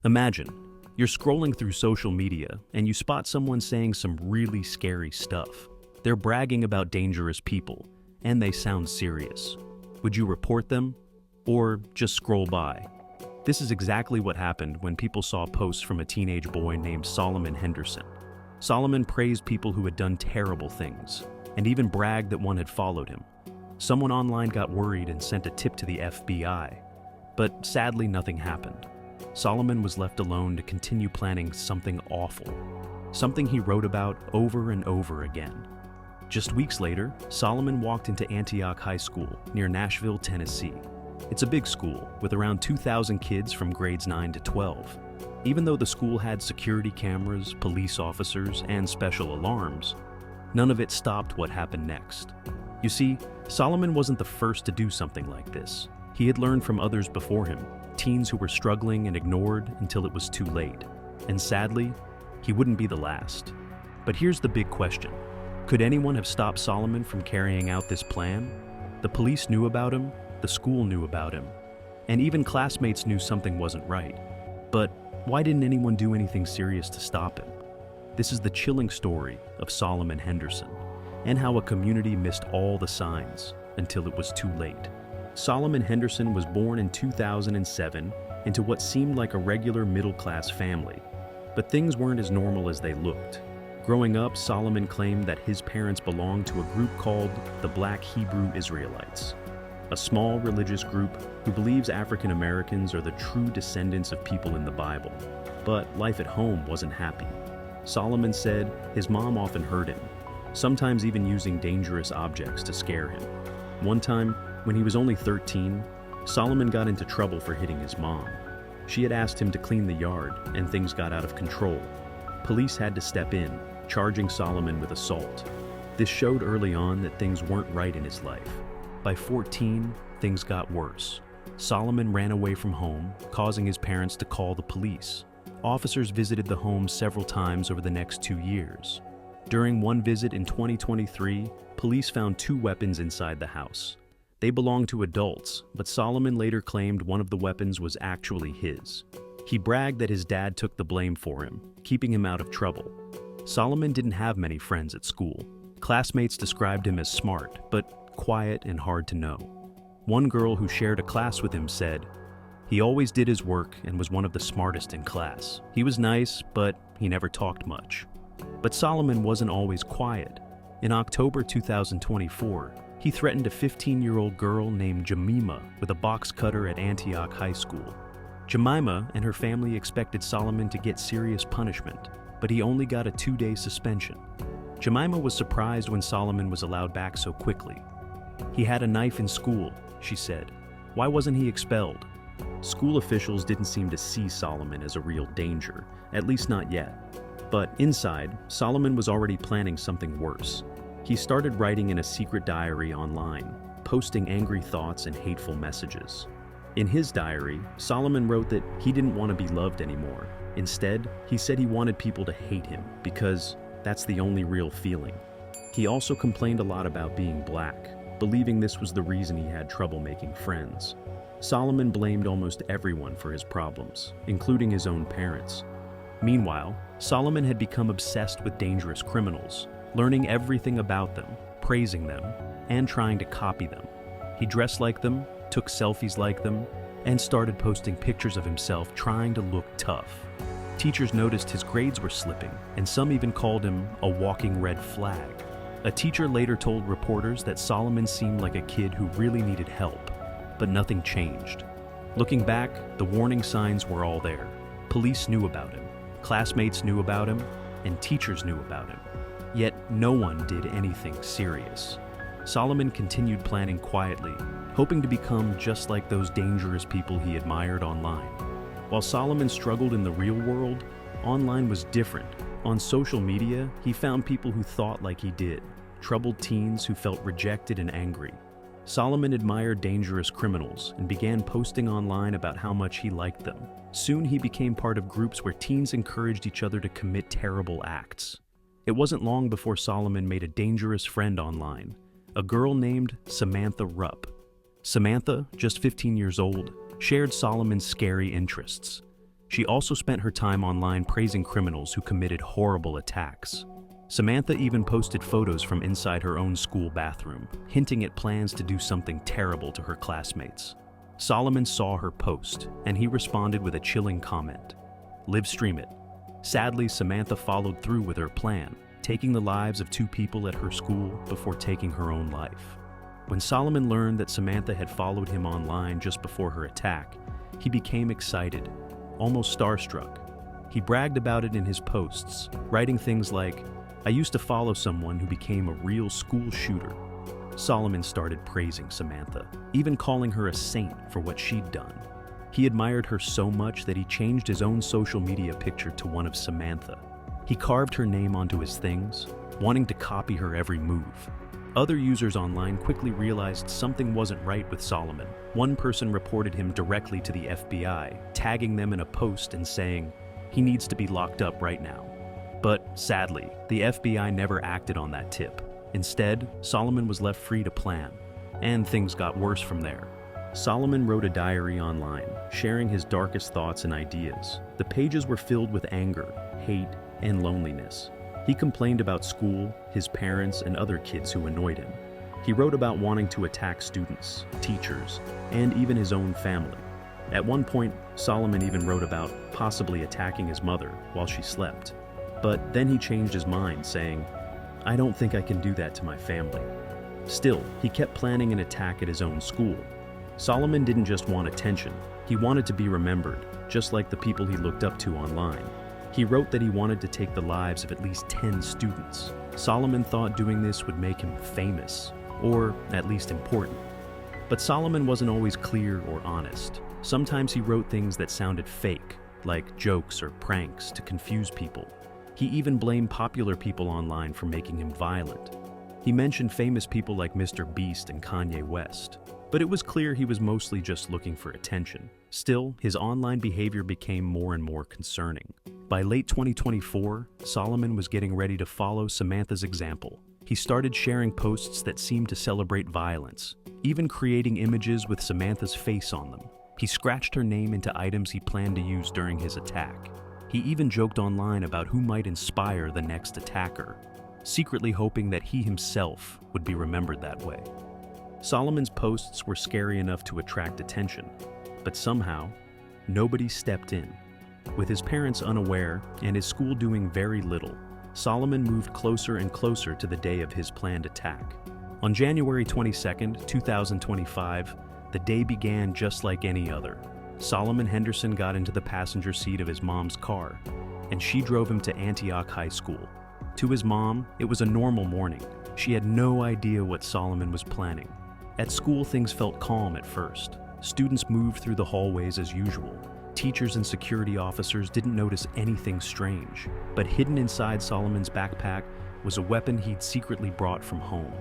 Imagine, you're scrolling through social media and you spot someone saying some really scary stuff. They're bragging about dangerous people, and they sound serious. Would you report them? Or just scroll by? This is exactly what happened when people saw posts from a teenage boy named Solomon Henderson. Solomon praised people who had done terrible things, and even bragged that one had followed him. Someone online got worried and sent a tip to the FBI. But sadly, nothing happened. Solomon was left alone to continue planning something awful, something he wrote about over and over again. Just weeks later, Solomon walked into Antioch High School near Nashville, Tennessee. It's a big school with around 2,000 kids from grades 9 to 12. Even though the school had security cameras, police officers, and special alarms, none of it stopped what happened next. You see, Solomon wasn't the first to do something like this. He had learned from others before him, teens who were struggling and ignored until it was too late. And sadly, he wouldn't be the last. But here's the big question. Could anyone have stopped Solomon from carrying out this plan? The police knew about him, the school knew about him, and even classmates knew something wasn't right. But why didn't anyone do anything serious to stop him? This is the chilling story of Solomon Henderson, and how a community missed all the signs until it was too late. Solomon Henderson was born in 2007 into what seemed like a regular middle-class family, but things weren't as normal as they looked. Growing up, Solomon claimed that his parents belonged to a group called the Black Hebrew Israelites, a small religious group who believes African Americans are the true descendants of people in the Bible. But life at home wasn't happy. Solomon said his mom often hurt him, sometimes even using dangerous objects to scare him. One time, when he was only 13, Solomon got into trouble for hitting his mom. She had asked him to clean the yard, and things got out of control. Police had to step in, charging Solomon with assault. This showed early on that things weren't right in his life. By 14, things got worse. Solomon ran away from home, causing his parents to call the police. Officers visited the home several times over the next 2 years. During one visit in 2023, police found 2 weapons inside the house. They belonged to adults, but Solomon later claimed one of the weapons was actually his. He bragged that his dad took the blame for him, keeping him out of trouble. Solomon didn't have many friends at school. Classmates described him as smart, but quiet and hard to know. One girl who shared a class with him said, "He always did his work and was one of the smartest in class. He was nice, but he never talked much." But Solomon wasn't always quiet. In October 2024, he threatened a 15-year-old girl named Jemima with a box cutter at Antioch High School. Jemima and her family expected Solomon to get serious punishment, but he only got a 2-day suspension. Jemima was surprised when Solomon was allowed back so quickly. "He had a knife in school," she said. "Why wasn't he expelled?" School officials didn't seem to see Solomon as a real danger, at least not yet. But inside, Solomon was already planning something worse. He started writing in a secret diary online, posting angry thoughts and hateful messages. In his diary, Solomon wrote that he didn't want to be loved anymore. Instead, he said he wanted people to hate him because that's the only real feeling. He also complained a lot about being black, believing this was the reason he had trouble making friends. Solomon blamed almost everyone for his problems, including his own parents. Meanwhile, Solomon had become obsessed with dangerous criminals, learning everything about them, praising them, and trying to copy them. He dressed like them, took selfies like them, and started posting pictures of himself trying to look tough. Teachers noticed his grades were slipping, and some even called him a walking red flag. A teacher later told reporters that Solomon seemed like a kid who really needed help, but nothing changed. Looking back, the warning signs were all there. Police knew about him, classmates knew about him, and teachers knew about him. Yet no one did anything serious. Solomon continued planning quietly, hoping to become just like those dangerous people he admired online. While Solomon struggled in the real world, online was different. On social media, he found people who thought like he did, troubled teens who felt rejected and angry. Solomon admired dangerous criminals and began posting online about how much he liked them. Soon he became part of groups where teens encouraged each other to commit terrible acts. It wasn't long before Solomon made a dangerous friend online, a girl named Samantha Rupnow. Samantha, just 15 years old, shared Solomon's scary interests. She also spent her time online praising criminals who committed horrible attacks. Samantha even posted photos from inside her own school bathroom, hinting at plans to do something terrible to her classmates. Solomon saw her post, and he responded with a chilling comment: "Live stream it." Sadly, Samantha followed through with her plan, taking the lives of 2 people at her school before taking her own life. When Solomon learned that Samantha had followed him online just before her attack, he became excited, almost starstruck. He bragged about it in his posts, writing things like, "I used to follow someone who became a real school shooter." Solomon started praising Samantha, even calling her a saint for what she'd done. He admired her so much that he changed his own social media picture to one of Samantha. He carved her name onto his things, wanting to copy her every move. Other users online quickly realized something wasn't right with Solomon. One person reported him directly to the FBI, tagging them in a post and saying, "He needs to be locked up right now." But sadly, the FBI never acted on that tip. Instead, Solomon was left free to plan, and things got worse from there. Solomon wrote a diary online, sharing his darkest thoughts and ideas. The pages were filled with anger, hate, and loneliness. He complained about school, his parents, and other kids who annoyed him. He wrote about wanting to attack students, teachers, and even his own family. At one point, Solomon even wrote about possibly attacking his mother while she slept. But then he changed his mind, saying, "I don't think I can do that to my family." Still, he kept planning an attack at his own school. Solomon didn't just want attention, he wanted to be remembered, just like the people he looked up to online. He wrote that he wanted to take the lives of at least 10 students. Solomon thought doing this would make him famous, or at least important. But Solomon wasn't always clear or honest. Sometimes he wrote things that sounded fake, like jokes or pranks to confuse people. He even blamed popular people online for making him violent. He mentioned famous people like Mr. Beast and Kanye West. But it was clear he was mostly just looking for attention. Still, his online behavior became more and more concerning. By late 2024, Solomon was getting ready to follow Samantha's example. He started sharing posts that seemed to celebrate violence, even creating images with Samantha's face on them. He scratched her name into items he planned to use during his attack. He even joked online about who might inspire the next attacker, secretly hoping that he himself would be remembered that way. Solomon's posts were scary enough to attract attention, but somehow, nobody stepped in. With his parents unaware and his school doing very little, Solomon moved closer and closer to the day of his planned attack. On January 22, 2025, the day began just like any other. Solomon Henderson got into the passenger seat of his mom's car, and she drove him to Antioch High School. To his mom, it was a normal morning. She had no idea what Solomon was planning. At school, things felt calm at first. Students moved through the hallways as usual. Teachers and security officers didn't notice anything strange. But hidden inside Solomon's backpack was a weapon he'd secretly brought from home.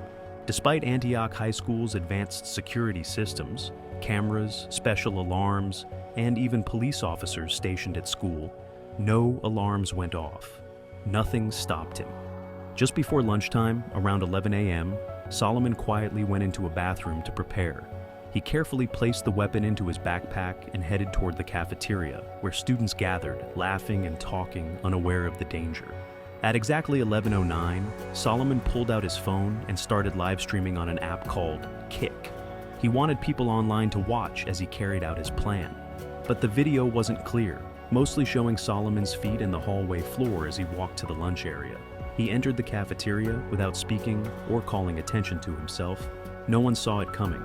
Despite Antioch High School's advanced security systems, cameras, special alarms, and even police officers stationed at school, no alarms went off. Nothing stopped him. Just before lunchtime, around 11 a.m., Solomon quietly went into a bathroom to prepare. He carefully placed the weapon into his backpack and headed toward the cafeteria, where students gathered, laughing and talking, unaware of the danger. At exactly 11:09, Solomon pulled out his phone and started live streaming on an app called Kick. He wanted people online to watch as he carried out his plan. But the video wasn't clear, mostly showing Solomon's feet in the hallway floor as he walked to the lunch area. He entered the cafeteria without speaking or calling attention to himself. No one saw it coming.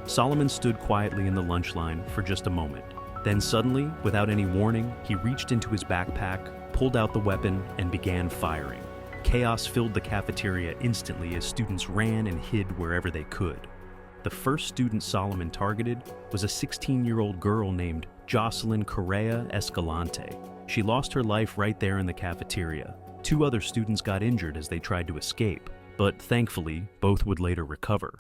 Solomon stood quietly in the lunch line for just a moment. Then suddenly, without any warning, he reached into his backpack, pulled out the weapon, and began firing. Chaos filled the cafeteria instantly as students ran and hid wherever they could. The first student Solomon targeted was a 16-year-old girl named Jocelyn Correa Escalante. She lost her life right there in the cafeteria. 2 other students got injured as they tried to escape, but thankfully, both would later recover.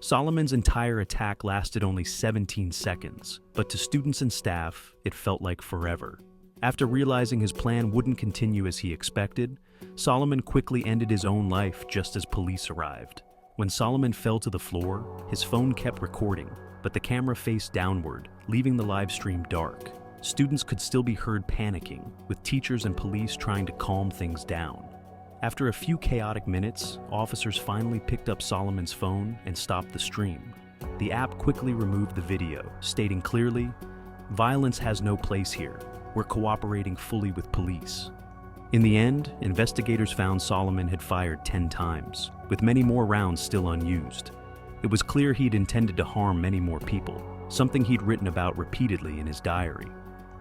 Solomon's entire attack lasted only 17 seconds, but to students and staff, it felt like forever. After realizing his plan wouldn't continue as he expected, Solomon quickly ended his own life just as police arrived. When Solomon fell to the floor, his phone kept recording, but the camera faced downward, leaving the live stream dark. students could still be heard panicking, with teachers and police trying to calm things down. After a few chaotic minutes, officers finally picked up Solomon's phone and stopped the stream. The app quickly removed the video, stating clearly, "Violence has no place here. We're cooperating fully with police." In the end, investigators found Solomon had fired 10 times, with many more rounds still unused. It was clear he'd intended to harm many more people, something he'd written about repeatedly in his diary.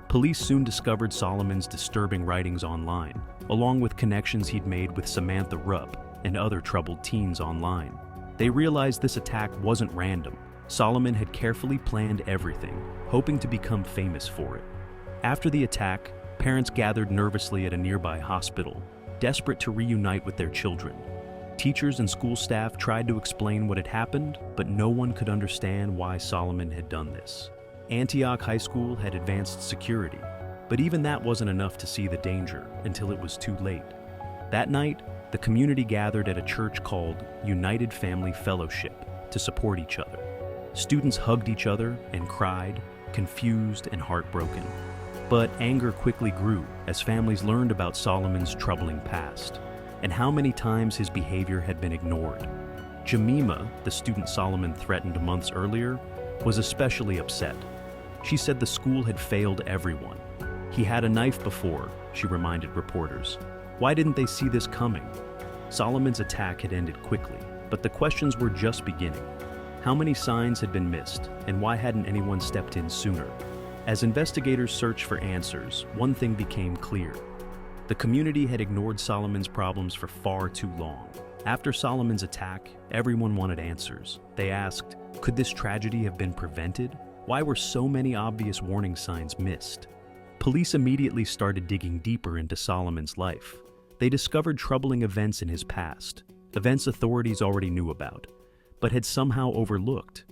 Police soon discovered Solomon's disturbing writings online, along with connections he'd made with Samantha Rupnow and other troubled teens online. They realized this attack wasn't random. Solomon had carefully planned everything, hoping to become famous for it. After the attack, parents gathered nervously at a nearby hospital, desperate to reunite with their children. Teachers and school staff tried to explain what had happened, but no one could understand why Solomon had done this. Antioch High School had advanced security, but even that wasn't enough to see the danger until it was too late. That night, the community gathered at a church called United Family Fellowship to support each other. Students hugged each other and cried, confused and heartbroken. But anger quickly grew as families learned about Solomon's troubling past and how many times his behavior had been ignored. Jemima, the student Solomon threatened months earlier, was especially upset. She said the school had failed everyone. He had a knife before, she reminded reporters. Why didn't they see this coming? Solomon's attack had ended quickly, but the questions were just beginning. How many signs had been missed, and why hadn't anyone stepped in sooner? As investigators searched for answers, one thing became clear. The community had ignored Solomon's problems for far too long. After Solomon's attack, everyone wanted answers. They asked, could this tragedy have been prevented? Why were so many obvious warning signs missed? Police immediately started digging deeper into Solomon's life. They discovered troubling events in his past, events authorities already knew about, but had somehow overlooked.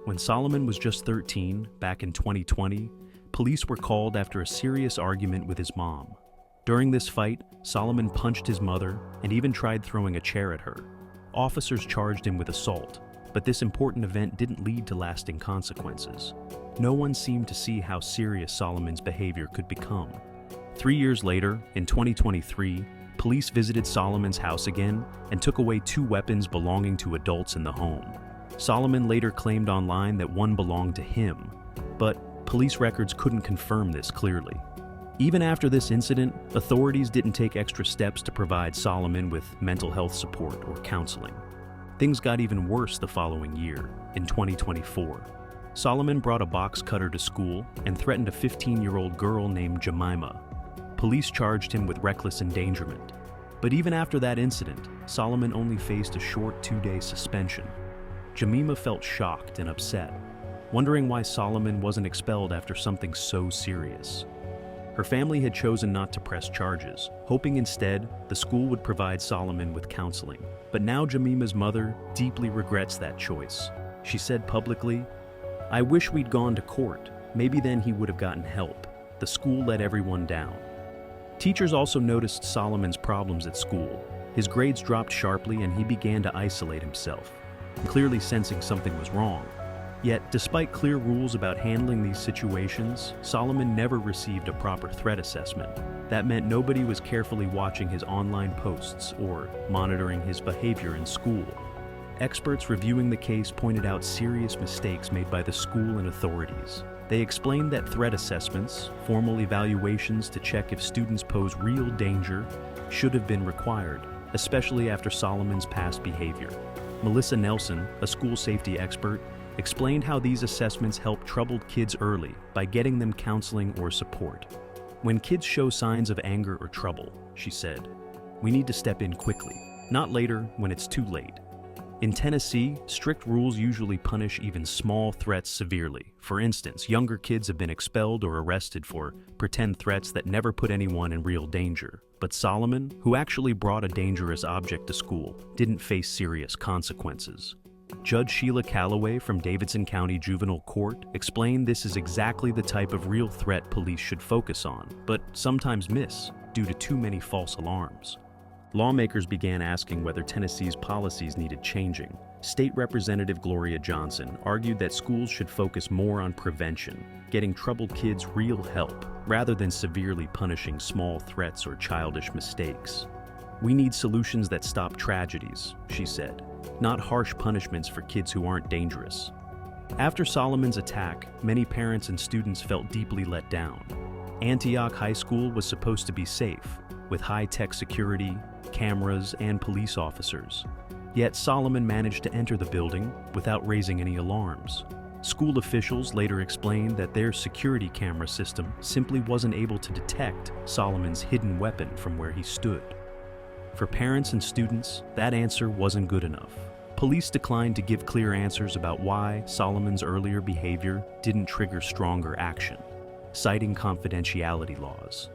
When Solomon was just 13, back in 2020, police were called after a serious argument with his mom. During this fight, Solomon punched his mother and even tried throwing a chair at her. Officers charged him with assault, but this important event didn't lead to lasting consequences. No one seemed to see how serious Solomon's behavior could become. 3 years later, in 2023, police visited Solomon's house again and took away 2 weapons belonging to adults in the home. Solomon later claimed online that one belonged to him, but police records couldn't confirm this clearly. Even after this incident, authorities didn't take extra steps to provide Solomon with mental health support or counseling. Things got even worse the following year, in 2024. Solomon brought a box cutter to school and threatened a 15-year-old girl named Jemima. Police charged him with reckless endangerment. But even after that incident, Solomon only faced a short 2-day suspension. Jemima felt shocked and upset, wondering why Solomon wasn't expelled after something so serious. Her family had chosen not to press charges, hoping instead the school would provide Solomon with counseling. But now Jemima's mother deeply regrets that choice. She said publicly, "I wish we'd gone to court. Maybe then he would have gotten help. The school let everyone down." Teachers also noticed Solomon's problems at school. His grades dropped sharply and he began to isolate himself, clearly sensing something was wrong. Yet, despite clear rules about handling these situations, Solomon never received a proper threat assessment. That meant nobody was carefully watching his online posts or monitoring his behavior in school. Experts reviewing the case pointed out serious mistakes made by the school and authorities. They explained that threat assessments, formal evaluations to check if students pose real danger, should have been required, especially after Solomon's past behavior. Melissa Nelson, a school safety expert, explained how these assessments help troubled kids early by getting them counseling or support. When kids show signs of anger or trouble, she said, we need to step in quickly, not later when it's too late. In Tennessee, strict rules usually punish even small threats severely. For instance, younger kids have been expelled or arrested for pretend threats that never put anyone in real danger. But Solomon, who actually brought a dangerous object to school, didn't face serious consequences. Judge Sheila Calloway from Davidson County Juvenile Court explained this is exactly the type of real threat police should focus on, but sometimes miss due to too many false alarms. Lawmakers began asking whether Tennessee's policies needed changing, State Representative Gloria Johnson argued that schools should focus more on prevention, getting troubled kids real help, rather than severely punishing small threats or childish mistakes. "We need solutions that stop tragedies," she said, "not harsh punishments for kids who aren't dangerous." After Solomon's attack, many parents and students felt deeply let down. Antioch High School was supposed to be safe, with high-tech security, cameras, and police officers. Yet Solomon managed to enter the building without raising any alarms. School officials later explained that their security camera system simply wasn't able to detect Solomon's hidden weapon from where he stood. For parents and students, that answer wasn't good enough. Police declined to give clear answers about why Solomon's earlier behavior didn't trigger stronger action, citing confidentiality laws.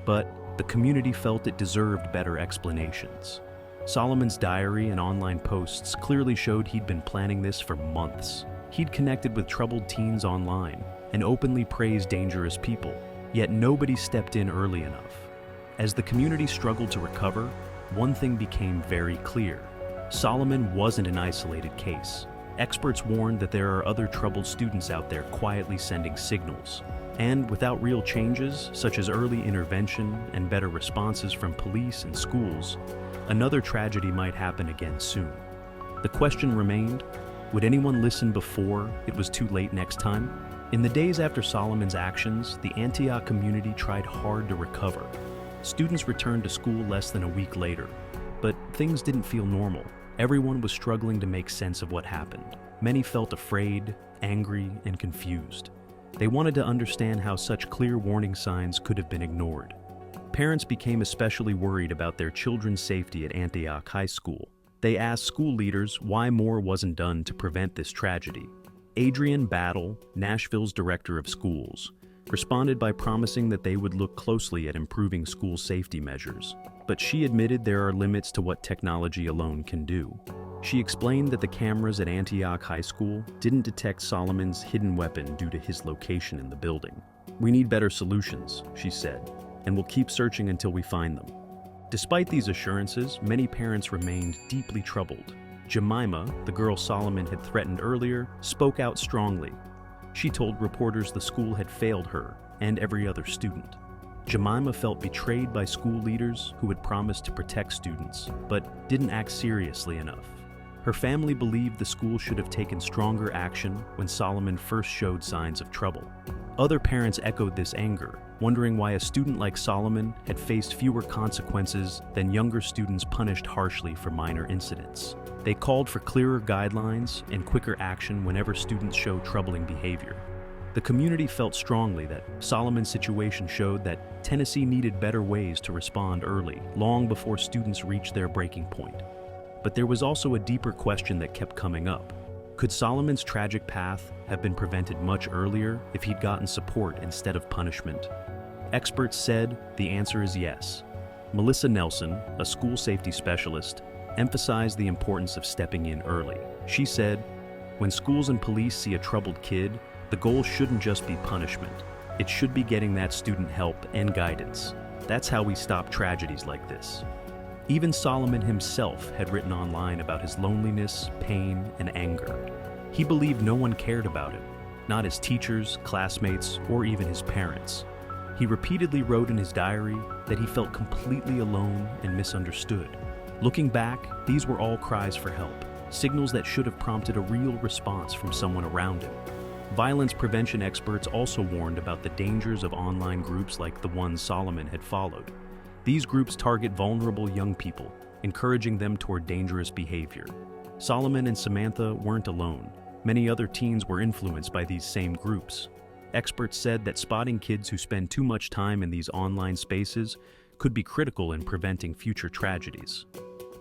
But the community felt it deserved better explanations. Solomon's diary and online posts clearly showed he'd been planning this for months. He'd connected with troubled teens online and openly praised dangerous people, yet nobody stepped in early enough. As the community struggled to recover, one thing became very clear. Solomon wasn't an isolated case. Experts warned that there are other troubled students out there quietly sending signals. And without real changes, such as early intervention and better responses from police and schools, another tragedy might happen again soon. The question remained, would anyone listen before it was too late next time? In the days after Solomon's actions, the Antioch community tried hard to recover. Students returned to school less than a week later, but things didn't feel normal. Everyone was struggling to make sense of what happened. Many felt afraid, angry, and confused. They wanted to understand how such clear warning signs could have been ignored. Parents became especially worried about their children's safety at Antioch High School. They asked school leaders why more wasn't done to prevent this tragedy. Adrienne Battle, Nashville's director of schools, responded by promising that they would look closely at improving school safety measures. But she admitted there are limits to what technology alone can do. She explained that the cameras at Antioch High School didn't detect Solomon's hidden weapon due to his location in the building. "We need better solutions," she said, "and we'll keep searching until we find them." Despite these assurances, many parents remained deeply troubled. Jemima, the girl Solomon had threatened earlier, spoke out strongly. She told reporters the school had failed her and every other student. Jemima felt betrayed by school leaders who had promised to protect students, but didn't act seriously enough. Her family believed the school should have taken stronger action when Solomon first showed signs of trouble. Other parents echoed this anger, wondering why a student like Solomon had faced fewer consequences than younger students punished harshly for minor incidents. They called for clearer guidelines and quicker action whenever students showed troubling behavior. The community felt strongly that Solomon's situation showed that Tennessee needed better ways to respond early, long before students reached their breaking point. But there was also a deeper question that kept coming up. Could Solomon's tragic path have been prevented much earlier if he'd gotten support instead of punishment? Experts said the answer is yes. Melissa Nelson, a school safety specialist, emphasized the importance of stepping in early. She said, "When schools and police see a troubled kid, the goal shouldn't just be punishment. It should be getting that student help and guidance. That's how we stop tragedies like this." Even Solomon himself had written online about his loneliness, pain, and anger. He believed no one cared about it, not his teachers, classmates, or even his parents. He repeatedly wrote in his diary that he felt completely alone and misunderstood. Looking back, these were all cries for help, signals that should have prompted a real response from someone around him. Violence prevention experts also warned about the dangers of online groups like the one Solomon had followed. These groups target vulnerable young people, encouraging them toward dangerous behavior. Solomon and Samantha weren't alone. Many other teens were influenced by these same groups. Experts said that spotting kids who spend too much time in these online spaces could be critical in preventing future tragedies.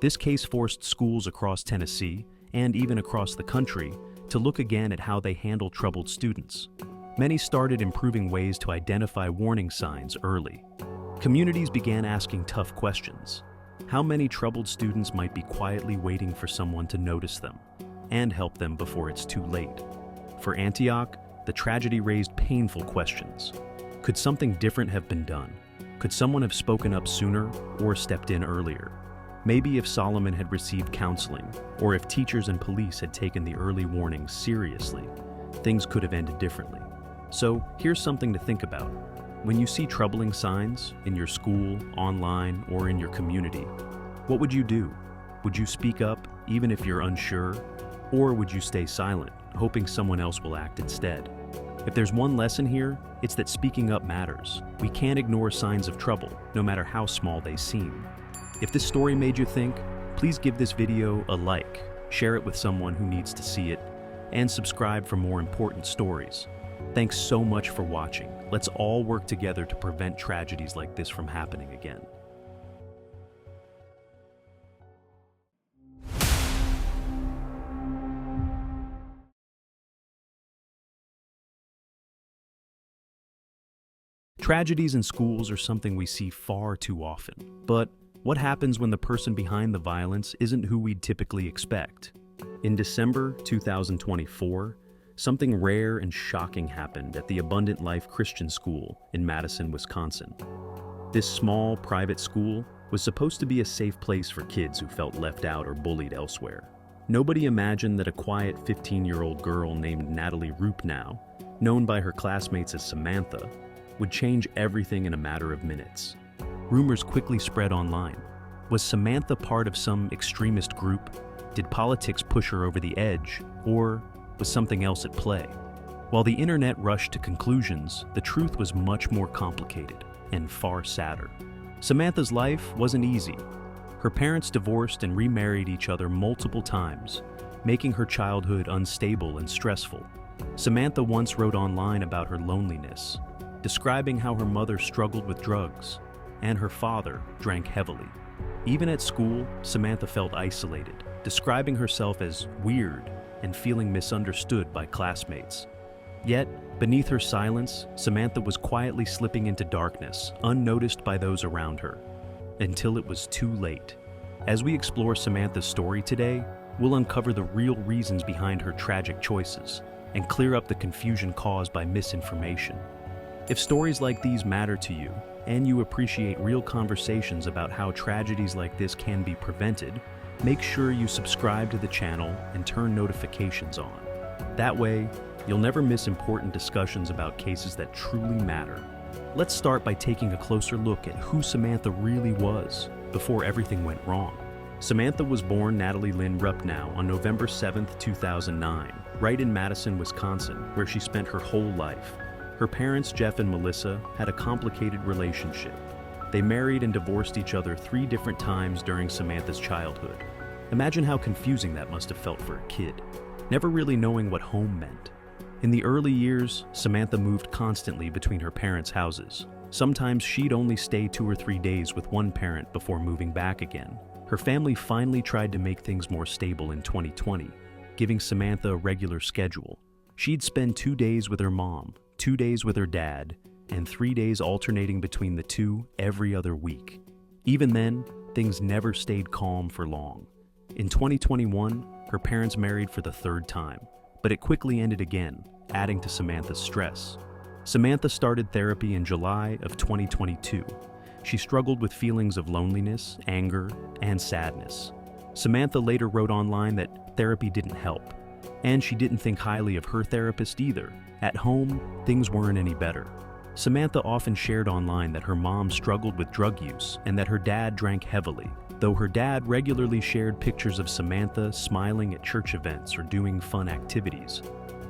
This case forced schools across Tennessee, and even across the country, to look again at how they handle troubled students. Many started improving ways to identify warning signs early. Communities began asking tough questions. How many troubled students might be quietly waiting for someone to notice them and help them before it's too late? For Antioch, the tragedy raised painful questions. Could something different have been done? Could someone have spoken up sooner or stepped in earlier? Maybe if Solomon had received counseling, or if teachers and police had taken the early warnings seriously, things could have ended differently. So here's something to think about. When you see troubling signs in your school, online, or in your community, what would you do? Would you speak up, even if you're unsure? Or would you stay silent, hoping someone else will act instead? If there's one lesson here, it's that speaking up matters. We can't ignore signs of trouble, no matter how small they seem. If this story made you think, please give this video a like, share it with someone who needs to see it, and subscribe for more important stories. Thanks so much for watching. Let's all work together to prevent tragedies like this from happening again. Tragedies in schools are something we see far too often. But what happens when the person behind the violence isn't who we'd typically expect? In December 2024, something rare and shocking happened at the Abundant Life Christian School in Madison, Wisconsin. This small, private school was supposed to be a safe place for kids who felt left out or bullied elsewhere. Nobody imagined that a quiet 15-year-old girl named Natalie Rupnow, known by her classmates as Samantha, would change everything in a matter of minutes. Rumors quickly spread online. Was Samantha part of some extremist group? Did politics push her over the edge? Or was something else at play? While the internet rushed to conclusions, the truth was much more complicated and far sadder. Samantha's life wasn't easy. Her parents divorced and remarried each other multiple times, making her childhood unstable and stressful. Samantha once wrote online about her loneliness, describing how her mother struggled with drugs and her father drank heavily. Even at school, Samantha felt isolated, describing herself as weird and feeling misunderstood by classmates. Yet, beneath her silence, Samantha was quietly slipping into darkness, unnoticed by those around her, until it was too late. As we explore Samantha's story today, we'll uncover the real reasons behind her tragic choices and clear up the confusion caused by misinformation. If stories like these matter to you, and you appreciate real conversations about how tragedies like this can be prevented, make sure you subscribe to the channel and turn notifications on. That way, you'll never miss important discussions about cases that truly matter. Let's start by taking a closer look at who Samantha really was before everything went wrong. Samantha was born Natalie Lynn Rupnow on November 7, 2009, right in Madison, Wisconsin, where she spent her whole life. Her parents, Jeff and Melissa, had a complicated relationship. They married and divorced each other 3 different times during Samantha's childhood. Imagine how confusing that must have felt for a kid, never really knowing what home meant. In the early years, Samantha moved constantly between her parents' houses. Sometimes she'd only stay 2 or 3 days with one parent before moving back again. Her family finally tried to make things more stable in 2020, giving Samantha a regular schedule. She'd spend 2 days with her mom, 2 days with her dad, and 3 days alternating between the two every other week. Even then, things never stayed calm for long. In 2021, her parents married for the 3rd time, but it quickly ended again, adding to Samantha's stress. Samantha started therapy in July of 2022. She struggled with feelings of loneliness, anger, and sadness. Samantha later wrote online that therapy didn't help, and she didn't think highly of her therapist either. At home, things weren't any better. Samantha often shared online that her mom struggled with drug use and that her dad drank heavily, though her dad regularly shared pictures of Samantha smiling at church events or doing fun activities.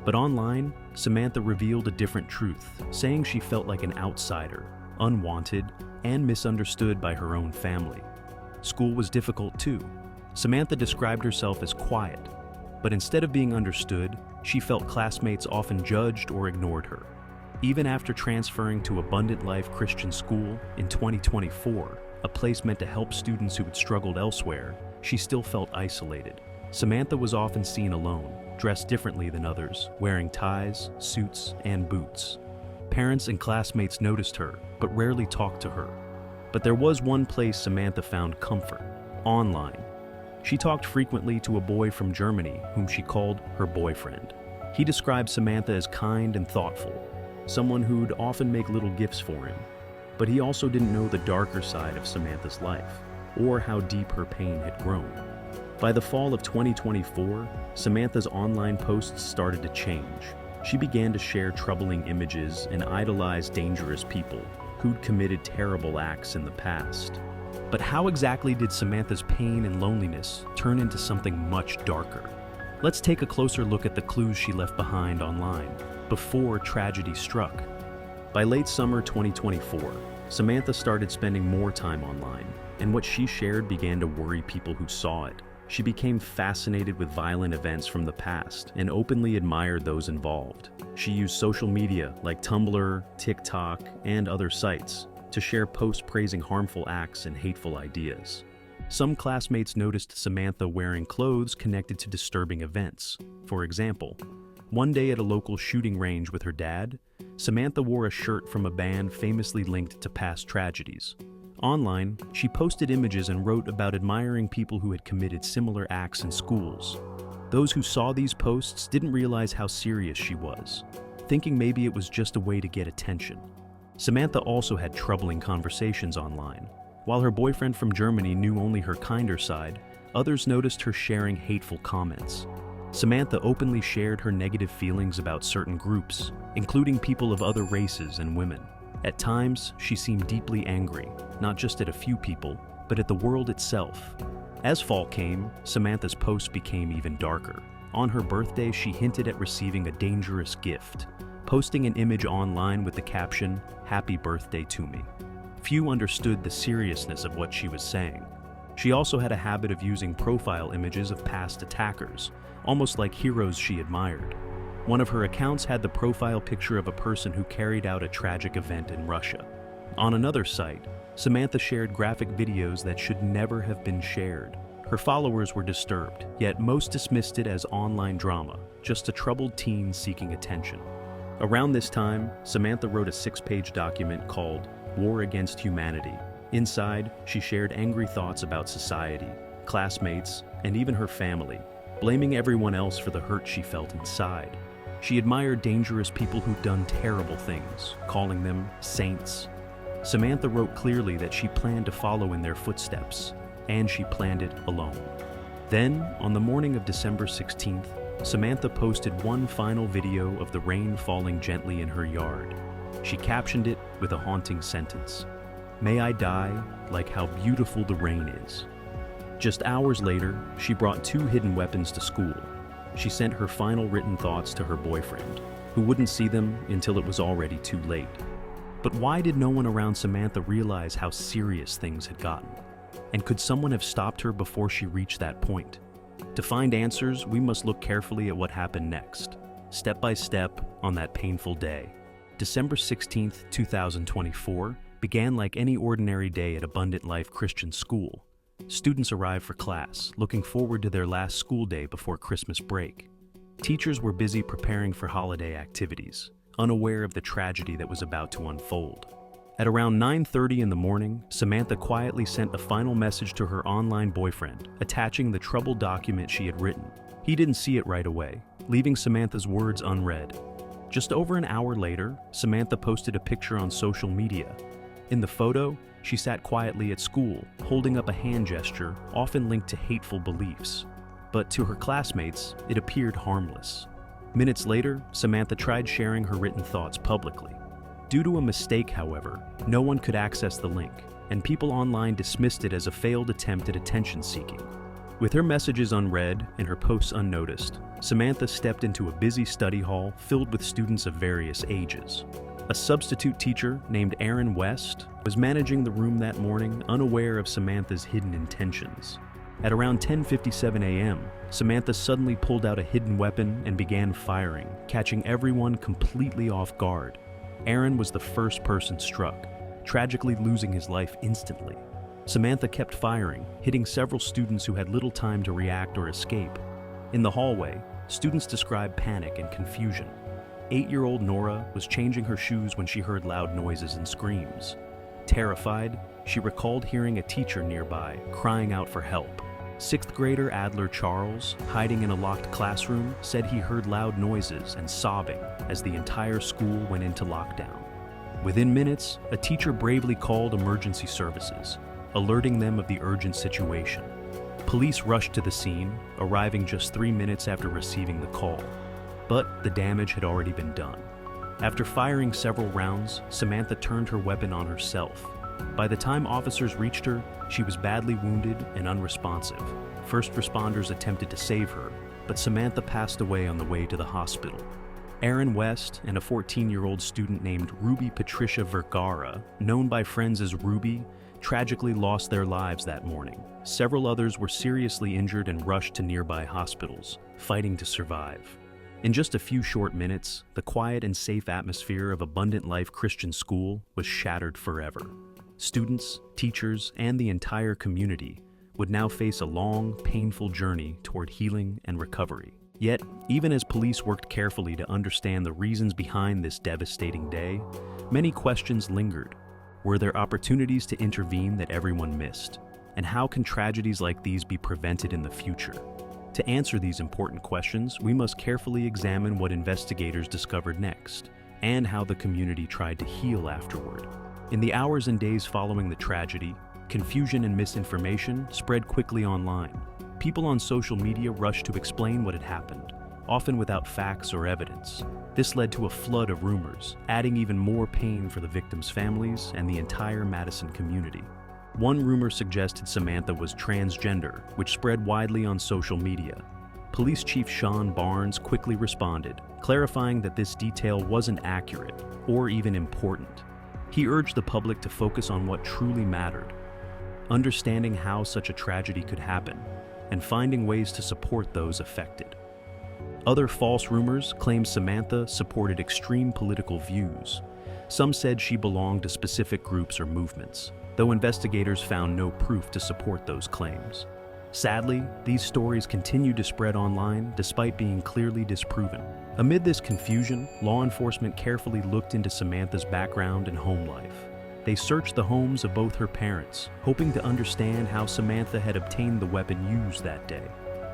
But online, Samantha revealed a different truth, saying she felt like an outsider, unwanted, and misunderstood by her own family. School was difficult too. Samantha described herself as quiet, but instead of being understood, she felt classmates often judged or ignored her. Even after transferring to Abundant Life Christian School in 2024, a place meant to help students who had struggled elsewhere, she still felt isolated. Samantha was often seen alone, dressed differently than others, wearing ties, suits, and boots. Parents and classmates noticed her, but rarely talked to her. But there was one place Samantha found comfort: online. She talked frequently to a boy from Germany whom she called her boyfriend. He described Samantha as kind and thoughtful, someone who'd often make little gifts for him. But he also didn't know the darker side of Samantha's life, or how deep her pain had grown. By the fall of 2024, Samantha's online posts started to change. She began to share troubling images and idolize dangerous people who'd committed terrible acts in the past. But how exactly did Samantha's pain and loneliness turn into something much darker? Let's take a closer look at the clues she left behind online before tragedy struck. By late summer 2024, Samantha started spending more time online, and what she shared began to worry people who saw it. She became fascinated with violent events from the past and openly admired those involved. She used social media like Tumblr, TikTok, and other sites to share posts praising harmful acts and hateful ideas. Some classmates noticed Samantha wearing clothes connected to disturbing events. For example, one day at a local shooting range with her dad, Samantha wore a shirt from a band famously linked to past tragedies. Online, she posted images and wrote about admiring people who had committed similar acts in schools. Those who saw these posts didn't realize how serious she was, thinking maybe it was just a way to get attention. Samantha also had troubling conversations online. While her boyfriend from Germany knew only her kinder side, others noticed her sharing hateful comments. Samantha openly shared her negative feelings about certain groups, including people of other races and women. At times, she seemed deeply angry, not just at a few people, but at the world itself. As fall came, Samantha's posts became even darker. On her birthday, she hinted at receiving a dangerous gift, posting an image online with the caption, "Happy birthday to me." Few understood the seriousness of what she was saying. She also had a habit of using profile images of past attackers, almost like heroes she admired. One of her accounts had the profile picture of a person who carried out a tragic event in Russia. On another site, Samantha shared graphic videos that should never have been shared. Her followers were disturbed, yet most dismissed it as online drama, just a troubled teen seeking attention. Around this time, Samantha wrote a 6-page document called War Against Humanity. Inside, she shared angry thoughts about society, classmates, and even her family, blaming everyone else for the hurt she felt inside. She admired dangerous people who'd done terrible things, calling them saints. Samantha wrote clearly that she planned to follow in their footsteps, and she planned it alone. Then, on the morning of December 16th, Samantha posted one final video of the rain falling gently in her yard. She captioned it with a haunting sentence, "May I die like how beautiful the rain is." Just hours later, she brought 2 hidden weapons to school. She sent her final written thoughts to her boyfriend, who wouldn't see them until it was already too late. But why did no one around Samantha realize how serious things had gotten? And could someone have stopped her before she reached that point? To find answers, we must look carefully at what happened next, step by step, on that painful day. December 16th, 2024, began like any ordinary day at Abundant Life Christian School. Students arrived for class, looking forward to their last school day before Christmas break. Teachers were busy preparing for holiday activities, unaware of the tragedy that was about to unfold. At around 9:30 in the morning, Samantha quietly sent a final message to her online boyfriend, attaching the troubled document she had written. He didn't see it right away, leaving Samantha's words unread. Just over an hour later, Samantha posted a picture on social media. In the photo, she sat quietly at school, holding up a hand gesture often linked to hateful beliefs. But to her classmates, it appeared harmless. Minutes later, Samantha tried sharing her written thoughts publicly. Due to a mistake, however, no one could access the link, and people online dismissed it as a failed attempt at attention-seeking. With her messages unread and her posts unnoticed, Samantha stepped into a busy study hall filled with students of various ages. A substitute teacher named Aaron West was managing the room that morning, unaware of Samantha's hidden intentions. At around 10:57 a.m., Samantha suddenly pulled out a hidden weapon and began firing, catching everyone completely off guard. Aaron was the first person struck, tragically losing his life instantly. Samantha kept firing, hitting several students who had little time to react or escape. In the hallway, students described panic and confusion. 8-year-old Nora was changing her shoes when she heard loud noises and screams. Terrified, she recalled hearing a teacher nearby crying out for help. 6th grader Adler Charles, hiding in a locked classroom, said he heard loud noises and sobbing as the entire school went into lockdown. Within minutes, a teacher bravely called emergency services. alerting them of the urgent situation. Police rushed to the scene, arriving just 3 minutes after receiving the call. But the damage had already been done. After firing several rounds, Samantha turned her weapon on herself. By the time officers reached her, she was badly wounded and unresponsive. First responders attempted to save her, but Samantha passed away on the way to the hospital. Aaron West and a 14-year-old student named Ruby Patricia Vergara, known by friends as Ruby, tragically lost their lives that morning. Several others were seriously injured and rushed to nearby hospitals, fighting to survive. In just a few short minutes, the quiet and safe atmosphere of Abundant Life Christian School was shattered forever. Students, teachers, and the entire community would now face a long, painful journey toward healing and recovery. Yet, even as police worked carefully to understand the reasons behind this devastating day, many questions lingered. Were there opportunities to intervene that everyone missed? And how can tragedies like these be prevented in the future? To answer these important questions, we must carefully examine what investigators discovered next, and how the community tried to heal afterward. In the hours and days following the tragedy, confusion and misinformation spread quickly online. People on social media rushed to explain what had happened, often without facts or evidence. This led to a flood of rumors, adding even more pain for the victims' families and the entire Madison community. One rumor suggested Samantha was transgender, which spread widely on social media. Police Chief Sean Barnes quickly responded, clarifying that this detail wasn't accurate or even important. He urged the public to focus on what truly mattered, understanding how such a tragedy could happen, and finding ways to support those affected. Other false rumors claimed Samantha supported extreme political views. Some said she belonged to specific groups or movements, though investigators found no proof to support those claims. Sadly, these stories continued to spread online despite being clearly disproven. Amid this confusion, law enforcement carefully looked into Samantha's background and home life. They searched the homes of both her parents, hoping to understand how Samantha had obtained the weapon used that day.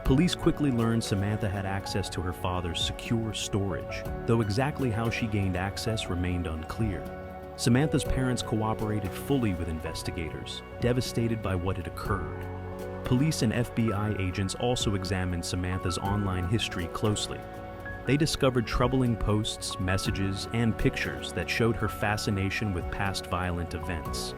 Police quickly learned Samantha had access to her father's secure storage, though exactly how she gained access remained unclear. Samantha's parents cooperated fully with investigators, devastated by what had occurred. Police and FBI agents also examined Samantha's online history closely. They discovered troubling posts, messages, and pictures that showed her fascination with past violent events.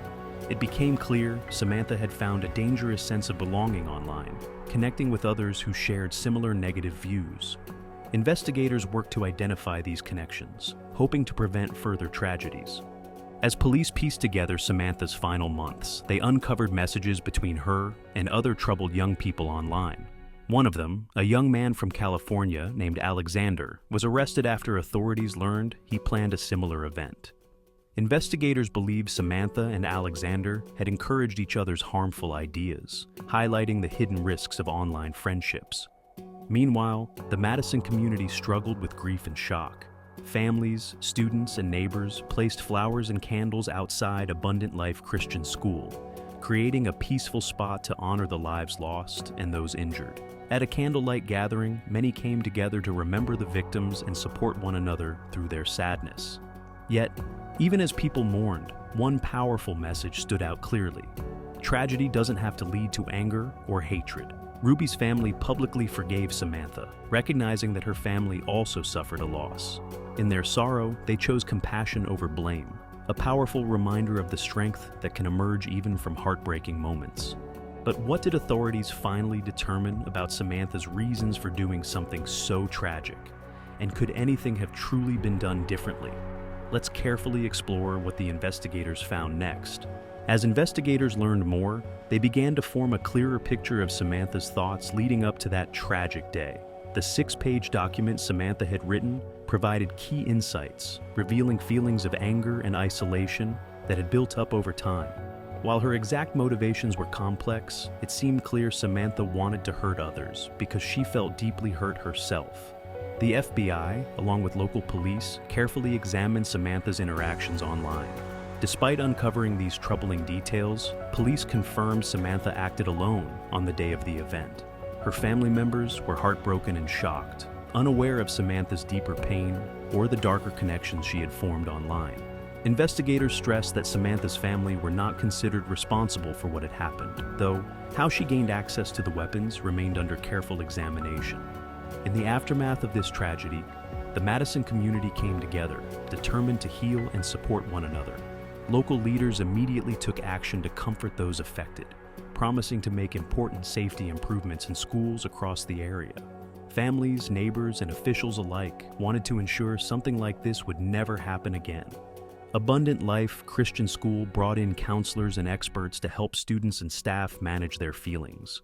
It became clear Samantha had found a dangerous sense of belonging online, connecting with others who shared similar negative views. Investigators worked to identify these connections, hoping to prevent further tragedies. As police pieced together Samantha's final months, they uncovered messages between her and other troubled young people online. One of them, a young man from California named Alexander, was arrested after authorities learned he planned a similar event. Investigators believe Samantha and Alexander had encouraged each other's harmful ideas, highlighting the hidden risks of online friendships. Meanwhile, the Madison community struggled with grief and shock. Families, students, and neighbors placed flowers and candles outside Abundant Life Christian School, creating a peaceful spot to honor the lives lost and those injured. At a candlelight gathering, many came together to remember the victims and support one another through their sadness. Yet, even as people mourned, one powerful message stood out clearly. Tragedy doesn't have to lead to anger or hatred. Ruby's family publicly forgave Samantha, recognizing that her family also suffered a loss. In their sorrow, they chose compassion over blame, a powerful reminder of the strength that can emerge even from heartbreaking moments. But what did authorities finally determine about Samantha's reasons for doing something so tragic? And could anything have truly been done differently? Let's carefully explore what the investigators found next. As investigators learned more, they began to form a clearer picture of Samantha's thoughts leading up to that tragic day. The 6-page document Samantha had written provided key insights, revealing feelings of anger and isolation that had built up over time. While her exact motivations were complex, it seemed clear Samantha wanted to hurt others because she felt deeply hurt herself. The FBI, along with local police, carefully examined Samantha's interactions online. Despite uncovering these troubling details, police confirmed Samantha acted alone on the day of the event. Her family members were heartbroken and shocked, unaware of Samantha's deeper pain or the darker connections she had formed online. Investigators stressed that Samantha's family were not considered responsible for what had happened, though how she gained access to the weapons remained under careful examination. In the aftermath of this tragedy, the Madison community came together, determined to heal and support one another. Local leaders immediately took action to comfort those affected, promising to make important safety improvements in schools across the area. Families, neighbors, and officials alike wanted to ensure something like this would never happen again. Abundant Life Christian School brought in counselors and experts to help students and staff manage their feelings.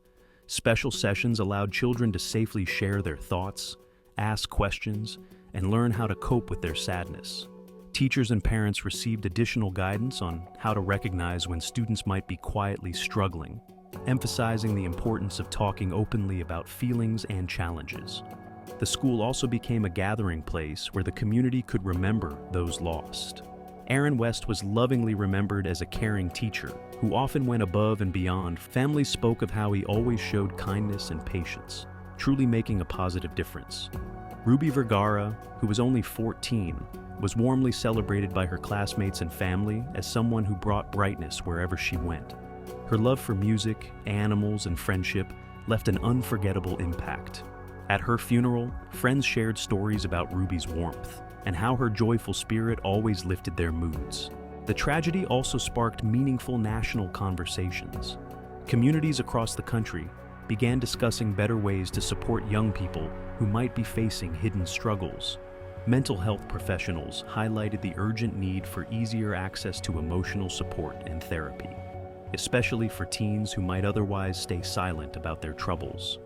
Special sessions allowed children to safely share their thoughts, ask questions, and learn how to cope with their sadness. Teachers and parents received additional guidance on how to recognize when students might be quietly struggling, emphasizing the importance of talking openly about feelings and challenges. The school also became a gathering place where the community could remember those lost. Erin West was lovingly remembered as a caring teacher who often went above and beyond. Families spoke of how he always showed kindness and patience, truly making a positive difference. Ruby Vergara, who was only 14, was warmly celebrated by her classmates and family as someone who brought brightness wherever she went. Her love for music, animals, and friendship left an unforgettable impact. At her funeral, friends shared stories about Ruby's warmth and how her joyful spirit always lifted their moods. The tragedy also sparked meaningful national conversations. Communities across the country began discussing better ways to support young people who might be facing hidden struggles. Mental health professionals highlighted the urgent need for easier access to emotional support and therapy, especially for teens who might otherwise stay silent about their troubles.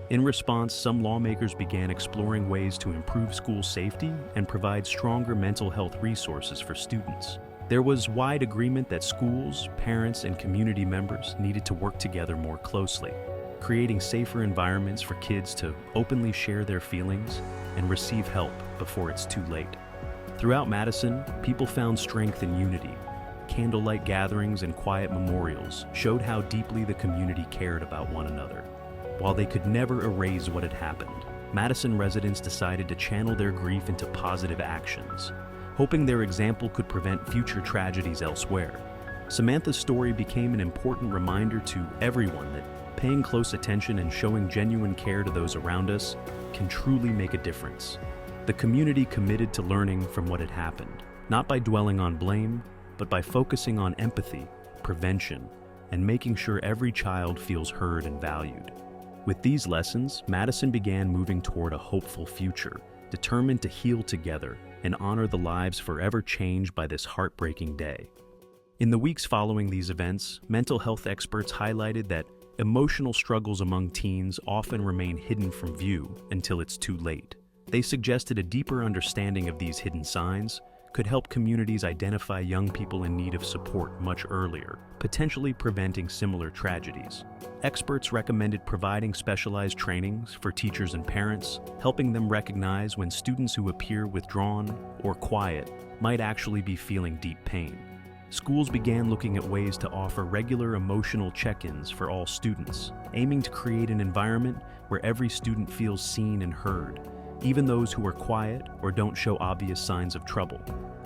In response, some lawmakers began exploring ways to improve school safety and provide stronger mental health resources for students. There was wide agreement that schools, parents, and community members needed to work together more closely, creating safer environments for kids to openly share their feelings and receive help before it's too late. Throughout Madison, people found strength in unity. Candlelight gatherings and quiet memorials showed how deeply the community cared about one another. While they could never erase what had happened, Madison residents decided to channel their grief into positive actions, hoping their example could prevent future tragedies elsewhere. Samantha's story became an important reminder to everyone that paying close attention and showing genuine care to those around us can truly make a difference. The community committed to learning from what had happened, not by dwelling on blame, but by focusing on empathy, prevention, and making sure every child feels heard and valued. With these lessons, Madison began moving toward a hopeful future, determined to heal together and honor the lives forever changed by this heartbreaking day. In the weeks following these events, mental health experts highlighted that emotional struggles among teens often remain hidden from view until it's too late. They suggested a deeper understanding of these hidden signs could help communities identify young people in need of support much earlier, potentially preventing similar tragedies. Experts recommended providing specialized trainings for teachers and parents, helping them recognize when students who appear withdrawn or quiet might actually be feeling deep pain. Schools began looking at ways to offer regular emotional check-ins for all students, aiming to create an environment where every student feels seen and heard, even those who are quiet or don't show obvious signs of trouble.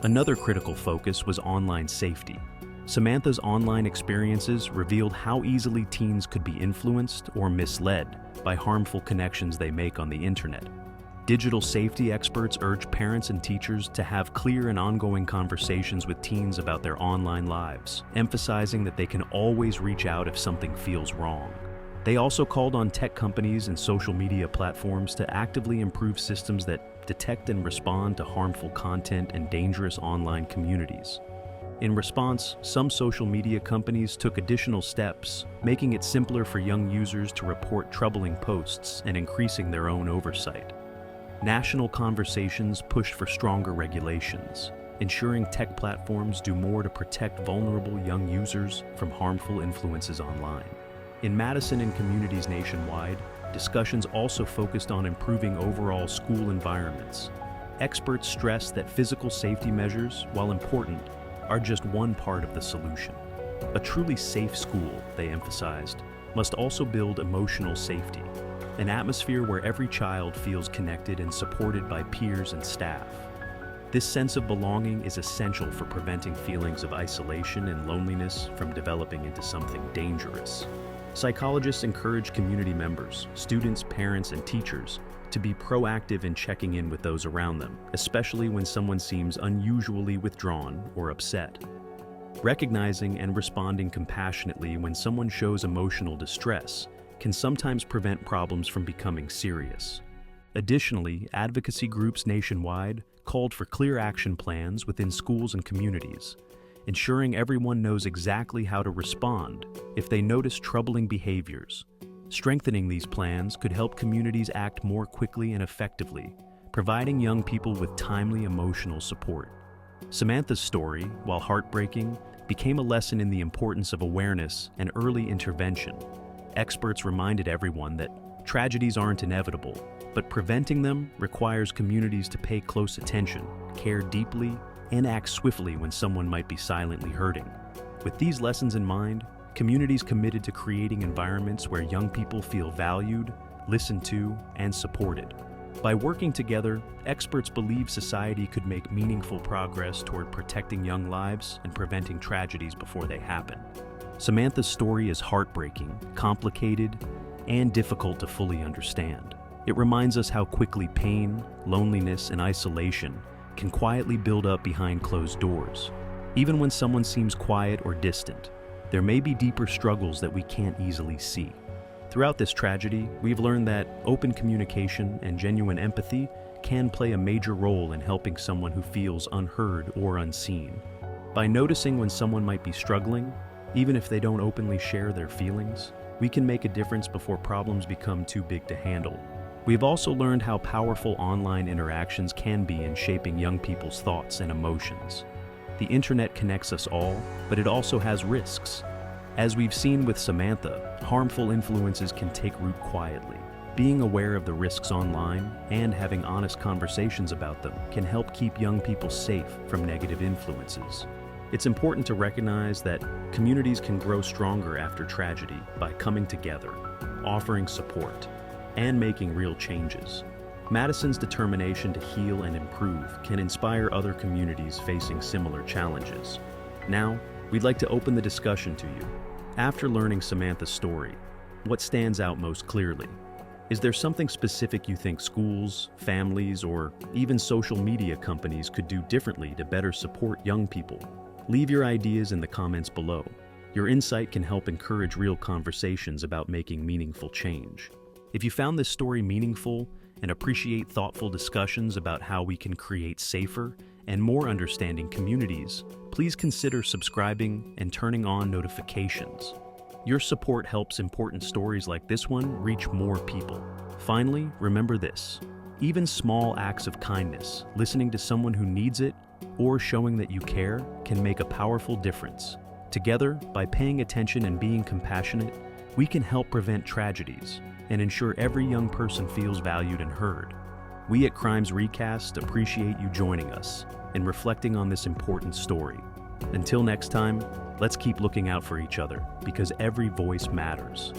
Another critical focus was online safety. Samantha's online experiences revealed how easily teens could be influenced or misled by harmful connections they make on the internet. Digital safety experts urge parents and teachers to have clear and ongoing conversations with teens about their online lives, emphasizing that they can always reach out if something feels wrong. They also called on tech companies and social media platforms to actively improve systems that detect and respond to harmful content and dangerous online communities. In response, some social media companies took additional steps, making it simpler for young users to report troubling posts and increasing their own oversight. National conversations pushed for stronger regulations, ensuring tech platforms do more to protect vulnerable young users from harmful influences online. In Madison and communities nationwide, discussions also focused on improving overall school environments. Experts stressed that physical safety measures, while important, are just one part of the solution. A truly safe school, they emphasized, must also build emotional safety, an atmosphere where every child feels connected and supported by peers and staff. This sense of belonging is essential for preventing feelings of isolation and loneliness from developing into something dangerous. Psychologists encourage community members, students, parents, and teachers to be proactive in checking in with those around them, especially when someone seems unusually withdrawn or upset. Recognizing and responding compassionately when someone shows emotional distress can sometimes prevent problems from becoming serious. Additionally, advocacy groups nationwide called for clear action plans within schools and communities, ensuring everyone knows exactly how to respond if they notice troubling behaviors. Strengthening these plans could help communities act more quickly and effectively, providing young people with timely emotional support. Samantha's story, while heartbreaking, became a lesson in the importance of awareness and early intervention. Experts reminded everyone that tragedies aren't inevitable, but preventing them requires communities to pay close attention, care deeply, and act swiftly when someone might be silently hurting. With these lessons in mind, communities committed to creating environments where young people feel valued, listened to, and supported. By working together, experts believe society could make meaningful progress toward protecting young lives and preventing tragedies before they happen. Samantha's story is heartbreaking, complicated, and difficult to fully understand. It reminds us how quickly pain, loneliness, and isolation can quietly build up behind closed doors. Even when someone seems quiet or distant, there may be deeper struggles that we can't easily see. Throughout this tragedy, we've learned that open communication and genuine empathy can play a major role in helping someone who feels unheard or unseen. By noticing when someone might be struggling, even if they don't openly share their feelings, we can make a difference before problems become too big to handle. We've also learned how powerful online interactions can be in shaping young people's thoughts and emotions. The internet connects us all, but it also has risks. As we've seen with Samantha, harmful influences can take root quietly. Being aware of the risks online and having honest conversations about them can help keep young people safe from negative influences. It's important to recognize that communities can grow stronger after tragedy by coming together, offering support, and making real changes. Madison's determination to heal and improve can inspire other communities facing similar challenges. Now, we'd like to open the discussion to you. After learning Samantha's story, what stands out most clearly? Is there something specific you think schools, families, or even social media companies could do differently to better support young people? Leave your ideas in the comments below. Your insight can help encourage real conversations about making meaningful change. If you found this story meaningful and appreciate thoughtful discussions about how we can create safer and more understanding communities, please consider subscribing and turning on notifications. Your support helps important stories like this one reach more people. Finally, remember this: even small acts of kindness, listening to someone who needs it, or showing that you care can make a powerful difference. Together, by paying attention and being compassionate, we can help prevent tragedies and ensure every young person feels valued and heard. We at Crimes Recast appreciate you joining us and reflecting on this important story. Until next time, let's keep looking out for each other because every voice matters.